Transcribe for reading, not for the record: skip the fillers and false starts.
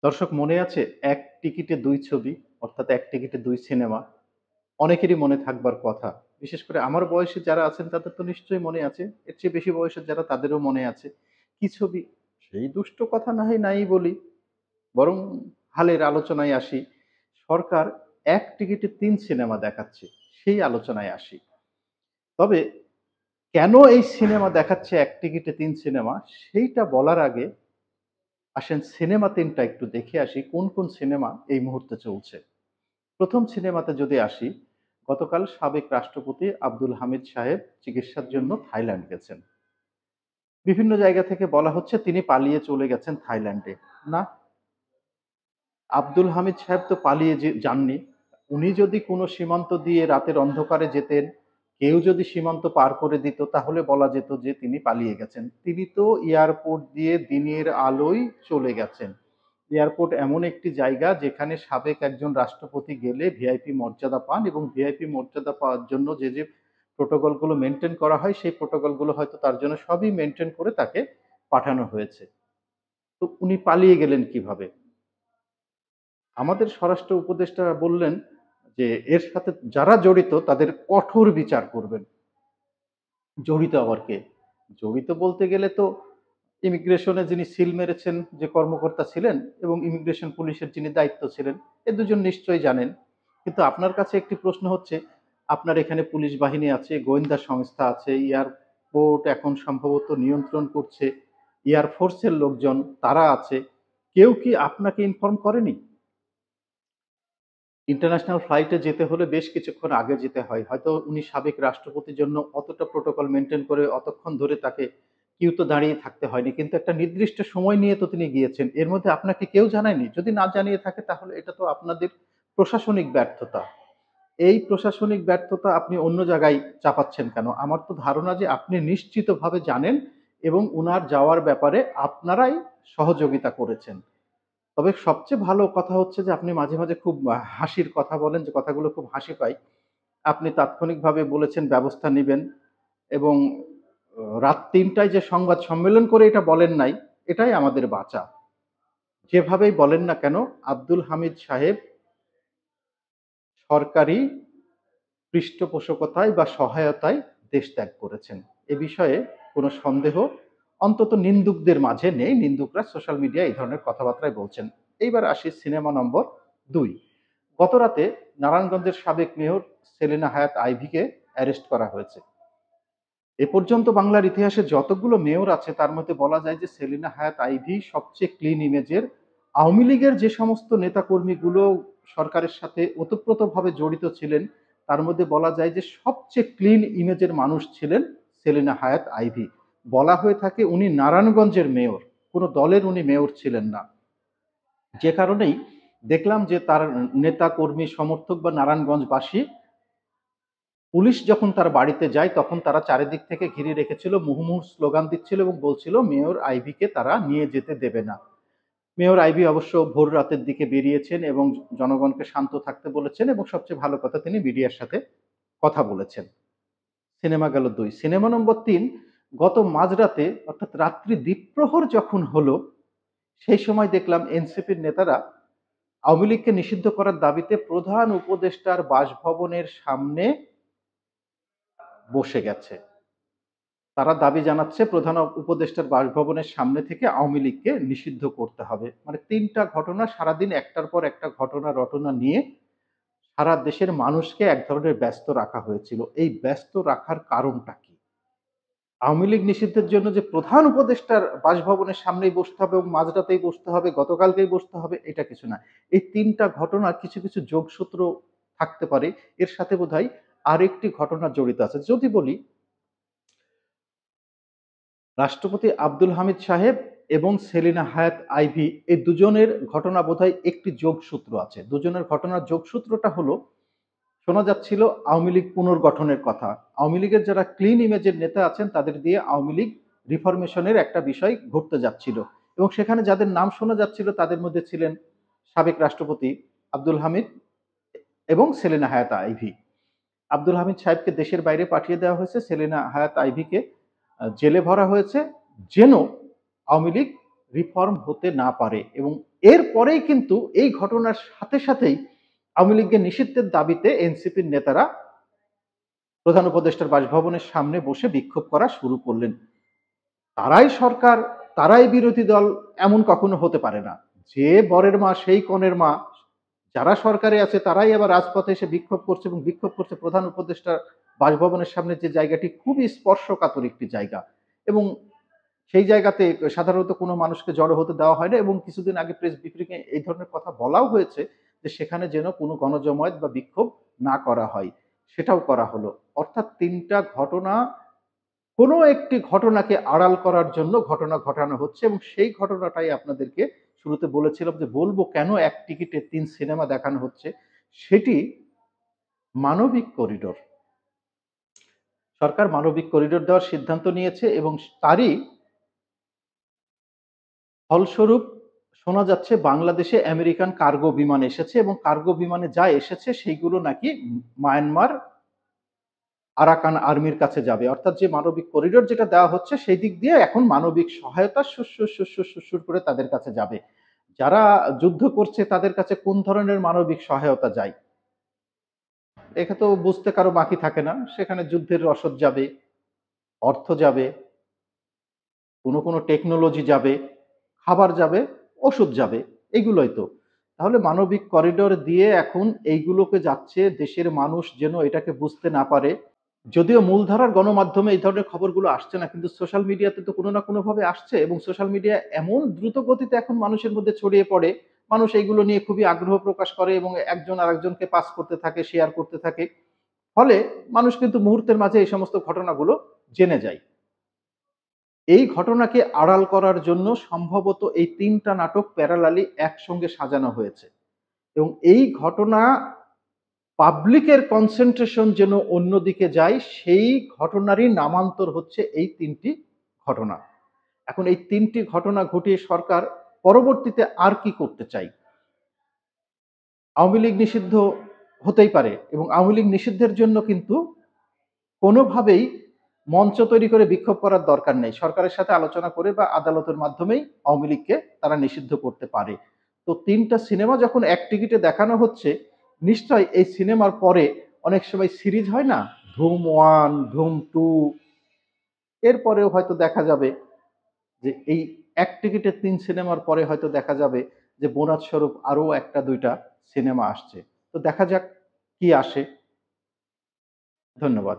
দর্শক মনে আছে এক টিকিটে দুই ছবি অর্থাৎ এক টিকিটে দুই সিনেমা অনেকেরই মনে থাকবার কথা। বিশেষ করে আমার বয়সে যারা আছেন তাদের তো নিশ্চয়ই মনে আছে। এর চেয়ে বেশি বয়সের যারা তাদেরও মনে আছে। কি ছবি? সেই দুষ্ট কথা না হয় নাই বলি। বরং হালের আলোচনায় আসি। সরকার এক টিকিটে ৩ সিনেমা দেখাচ্ছে। সেই আলোচনায় আসি। তবে কেন এই সিনেমা দেখাচ্ছে এক টিকিটে ৩ সিনেমা সেইটা বলার আগে আসেন সিনেমা ৩ টা একটু দেখে আসি কোন সিনেমা এই মুহূর্তে চলছে। প্রথম সিনেমাতে যদি আসি, গতকাল সাবেক রাষ্ট্রপতি আব্দুল হামিদ সাহেব চিকিৎসার জন্য থাইল্যান্ড গেছেন। বিভিন্ন জায়গা থেকে বলা হচ্ছে তিনি পালিয়ে চলে গেছেন থাইল্যান্ডে। না, আব্দুল হামিদ সাহেব তো পালিয়ে যাননি। উনি যদি কোনো সীমান্ত দিয়ে রাতের অন্ধকারে যেতেন, কেউ যদি সীমান্ত পার করে দিত তাহলে বলা যেত যে তিনি পালিয়ে গেছেন। তিনি তো এয়ারপোর্ট দিয়ে দিনের আলোয় চলে গেছেন। এয়ারপোর্ট এমন একটি জায়গা যেখানে সাবেক একজন রাষ্ট্রপতি গেলে ভিআইপি মর্যাদা পান এবং ভিআইপি মর্যাদা পাওয়ার জন্য যে প্রোটোকল গুলো মেনটেন করা হয় সেই প্রোটোকল গুলো হয়তো তার জন্য সবই মেনটেন করে তাকে পাঠানো হয়েছে। তো উনি পালিয়ে গেলেন কিভাবে? আমাদের স্বরাষ্ট্র উপদেষ্টা বললেন যে এর সাথে যারা জড়িত তাদের কঠোর বিচার করবেন। জড়িত আবার কে? জড়িত বলতে গেলে তো ইমিগ্রেশনে যিনি সিল মেরেছেন যে কর্মকর্তা ছিলেন এবং ইমিগ্রেশন পুলিশের যিনি দায়িত্ব ছিলেন, এ দুজন নিশ্চয়ই জানেন। কিন্তু আপনার কাছে একটি প্রশ্ন হচ্ছে, আপনার এখানে পুলিশ বাহিনী আছে, গোয়েন্দা সংস্থা আছে, এয়ারপোর্ট এখন সম্ভবত নিয়ন্ত্রণ করছে, এয়ারফোর্সের লোকজন তারা আছে। কেউ কি আপনাকে ইনফর্ম করেনি? ইন্টারন্যাশনাল ফ্লাইটে যেতে হলে বেশ কিছুক্ষণ আগে যেতে হয়। হয়তো উনি সাবেক রাষ্ট্রপতির জন্য অতটা প্রোটোকল মেইনটেইন করে অতক্ষণ ধরে তাকে কিউতে দাঁড়িয়ে থাকতে হয়নি। কিন্তু একটা নির্দিষ্ট সময় নিয়ে তো তিনি গিয়েছেন। এর মধ্যে আপনাকে কেউ জানায়নি? যদি না জানিয়ে থাকে তাহলে এটা তো আপনাদের প্রশাসনিক ব্যর্থতা। এই প্রশাসনিক ব্যর্থতা আপনি অন্য জায়গায় চাপাচ্ছেন কেন? আমার তো ধারণা যে আপনি নিশ্চিতভাবে জানেন এবং উনার যাওয়ার ব্যাপারে আপনারাই সহযোগিতা করেছেন। তবে সবচেয়ে ভালো কথা হচ্ছে যে আপনি মাঝে মাঝে খুব হাসির কথা বলেন, যে কথাগুলো খুব হাসি পায়। আপনি তাৎক্ষণিকভাবে বলেছেন ব্যবস্থা নিবেন এবং রাত ৩ টায় যে সংবাদ সম্মেলন করে এটা বলেন নাই, এটাই আমাদের বাঁচা। যেভাবেই বলেন না কেন, আব্দুল হামিদ সাহেব সরকারি পৃষ্ঠপোষকতায় বা সহায়তায় দেশ ত্যাগ করেছেন। এ বিষয়ে কোনো সন্দেহ অন্তত নিন্দুকদের মাঝে নেই। নিন্দুকরা সোশ্যাল মিডিয়ায় এই ধরনের কথাবার্তাই বলছেন। এইবার আসি সিনেমা নম্বর ২। গতরাতে নারায়ণগঞ্জের সাবেক মেয়র সেলিনা হায়াৎ আইভীকে অ্যারেস্ট করা হয়েছে। এ পর্যন্ত বাংলার ইতিহাসে যতগুলো মেয়র আছে তার মধ্যে বলা যায় যে সেলিনা হায়াৎ আইভী সবচেয়ে ক্লিন ইমেজের। আওয়ামী লীগের যে সমস্ত নেতাকর্মীগুলো সরকারের সাথে ওতপ্রোতভাবে জড়িত ছিলেন তার মধ্যে বলা যায় যে সবচেয়ে ক্লিন ইমেজের মানুষ ছিলেন সেলিনা হায়াৎ আইভী। বলা হয়ে থাকে উনি নারায়ণগঞ্জের মেয়র, কোনো দলের উনি মেয়র ছিলেন না। যে কারণেই দেখলাম যে তার নেতা কর্মী সমর্থক বা নারায়ণগঞ্জবাসী পুলিশ যখন তার বাড়িতে যায় তখন তারা চারিদিক থেকে ঘিরে রেখেছিল, মুহুর্মুহু স্লোগান দিচ্ছিল এবং বলছিল মেয়র আইভীকে তারা নিয়ে যেতে দেবে না। মেয়র আইভী অবশ্য ভোর রাতের দিকে বেরিয়েছেন এবং জনগণকে শান্ত থাকতে বলেছেন এবং সবচেয়ে ভালো কথা তিনি মিডিয়ার সাথে কথা বলেছেন। সিনেমা গেল ২। সিনেমা নম্বর ৩, গত মাঝরাতে অর্থাৎ রাত্রি দ্বীপ্রহর যখন হলো সেই সময় দেখলাম এনসিপির নেতারা আওয়ামী লীগকে নিষিদ্ধ করার দাবিতে প্রধান উপদেষ্টার বাসভবনের সামনে বসে গেছে। তারা দাবি জানাচ্ছে প্রধান উপদেষ্টার বাসভবনের সামনে থেকে আওয়ামী লীগকে নিষিদ্ধ করতে হবে। মানে ৩টা ঘটনা সারাদিন একটার পর একটা ঘটনা রটনা নিয়ে সারা দেশের মানুষকে এক ধরনের ব্যস্ত রাখা হয়েছিল। এই ব্যস্ত রাখার কারণটা কি? আওয়ামী লীগ নিষিদ্ধের জন্য যে প্রধান উপদেষ্টার বাসভবনের সামনেই বসতে হবে এবং মাঝরাতেই বসতে হবে, গতকালকেই বসতে হবে, এটা কিছু না। এই ৩টা ঘটনার কিছু যোগসূত্র থাকতে পারে। এর সাথে বোধহয় আরেকটি ঘটনা জড়িত আছে। যদি বলি রাষ্ট্রপতি আব্দুল হামিদ সাহেব এবং সেলিনা হায়াৎ আইভী এই দুজনের ঘটনা বোধহয় একটি যোগসূত্র আছে। দুজনের ঘটনার যোগসূত্রটা হলো, শোনা যাচ্ছিল আওয়ামী লীগ পুনর্গঠনের কথা। আওয়ামী লীগের যারা ক্লিন ইমেজের নেতা আছেন তাদের দিয়ে আওয়ামী লীগ রিফরমেশনের একটা বিষয় ঘটতে যাচ্ছিল এবং সেখানে যাদের নাম শোনা যাচ্ছিল তাদের মধ্যে ছিলেন সাবেক রাষ্ট্রপতি আব্দুল হামিদ এবং সেলিনা হায়াৎ আইভী। আব্দুল হামিদ সাহেবকে দেশের বাইরে পাঠিয়ে দেওয়া হয়েছে, সেলিনা হায়াৎ আইভীকে জেলে ভরা হয়েছে যেন আওয়ামী লীগ রিফর্ম হতে না পারে এবং এরপরেই কিন্তু এই ঘটনার সাথে সাথেই আওয়ামী লীগের নিষিদ্ধের দাবিতে এনসিপির নেতারা প্রধান উপদেষ্টার বাসভবনের সামনে বসে বিক্ষোভ করা শুরু করলেন। তারাই সরকার, তারাই বিরোধী দল, এমন কখনো হতে পারে না। যে বরের মা সেই কনের মা, যারা সরকারে আছে তারাই আবার রাজপথে এসে বিক্ষোভ করছে এবং বিক্ষোভ করছে প্রধান উপদেষ্টার বাসভবনের সামনে, যে জায়গাটি খুবই স্পর্শকাতর একটি জায়গা এবং সেই জায়গাতে সাধারণত কোনো মানুষকে জড়ো হতে দেওয়া হয় না এবং কিছুদিন আগে প্রেস ব্রিফিংয়ে এই ধরনের কথা বলাও হয়েছে যে সেখানে যেন কোনো গণজমায়েত বা বিক্ষোভ না করা হয়। সেটাও করা হলো। অর্থাৎ ৩ টা ঘটনা, কোনো একটি ঘটনাকে আড়াল করার জন্য ঘটনা ঘটানো হচ্ছে এবং সেই ঘটনাটাই আপনাদেরকে শুরুতে বলেছিলাম যে বলব কেন এক টিকিটে ৩ সিনেমা দেখানো হচ্ছে। সেটি মানবিক করিডোর। সরকার মানবিক করিডোর দেওয়ার সিদ্ধান্ত নিয়েছে এবং তারই ফলস্বরূপ শোনা যাচ্ছে বাংলাদেশে আমেরিকান কার্গো বিমান এসেছে এবং কার্গো বিমানে যা এসেছে সেইগুলো নাকি মায়ানমার আরাকান আর্মির কাছে যাবে। অর্থাৎ যে মানবিক করিডোর যেটা দেওয়া হচ্ছে সেই দিক দিয়ে এখন মানবিক সহায়তা সুরসুর করে তাদের কাছে যাবে। যারা যুদ্ধ করছে তাদের কাছে কোন ধরনের মানবিক সহায়তা যায়? এটা তো বুঝতে কারো বাকি থাকে না। সেখানে যুদ্ধের রসদ যাবে, অর্থ যাবে, কোনো টেকনোলজি যাবে, খাবার যাবে, ওষুধ যাবে। এগুলোই তো। তাহলে মানবিক করিডোর দিয়ে এখন এইগুলোকে যাচ্ছে, দেশের মানুষ যেন এটাকে বুঝতে না পারে। যদিও মূলধারার গণমাধ্যমে এই ধরনের খবরগুলো আসছে না, কিন্তু সোশ্যাল মিডিয়াতে তো কোনো না কোনোভাবে আসছে এবং সোশ্যাল মিডিয়া এমন দ্রুত গতিতে এখন মানুষের মধ্যে ছড়িয়ে পড়ে, মানুষ এইগুলো নিয়ে খুবই আগ্রহ প্রকাশ করে এবং একজন আরেকজনকে পাস করতে থাকে, শেয়ার করতে থাকে। ফলে মানুষ কিন্তু মুহূর্তের মাঝে এই সমস্ত ঘটনাগুলো জেনে যায়। এই ঘটনাকে আড়াল করার জন্য সম্ভবত এই ৩ টা নাটক প্যারালালি একসঙ্গে সাজানো হয়েছে এবং এই ঘটনা পাবলিকের কনসেনট্রেশন যেন অন্যদিকে যায়, সেই ঘটনারই নামান্তর হচ্ছে এই ৩ টি ঘটনা। এখন এই ৩ টি ঘটনা ঘটিয়ে সরকার পরবর্তীতে আর কি করতে চায়? আওয়ামী লীগ নিষিদ্ধ হতেই পারে এবং আওয়ামী লীগ নিষিদ্ধের জন্য কিন্তু কোনোভাবেই মঞ্চ তৈরি করে বিক্ষোভ করার দরকার নেই। সরকারের সাথে আলোচনা করে বা আদালতের মাধ্যমেই আওয়ামী লীগকে তারা নিষিদ্ধ করতে পারে। তো ৩ টা সিনেমা যখন এক টিকিটে দেখানো হচ্ছে, নিশ্চয়ই এই সিনেমার পরে অনেক সময় সিরিজ হয় না? ধুম ১, ধুম ২, এরপরেও হয়তো দেখা যাবে যে এই এক টিকিটে ৩ সিনেমার পরে হয়তো দেখা যাবে যে বোনাস স্বরূপ আরো ১ টা ২ টা সিনেমা আসছে। তো দেখা যাক কি আসে। ধন্যবাদ।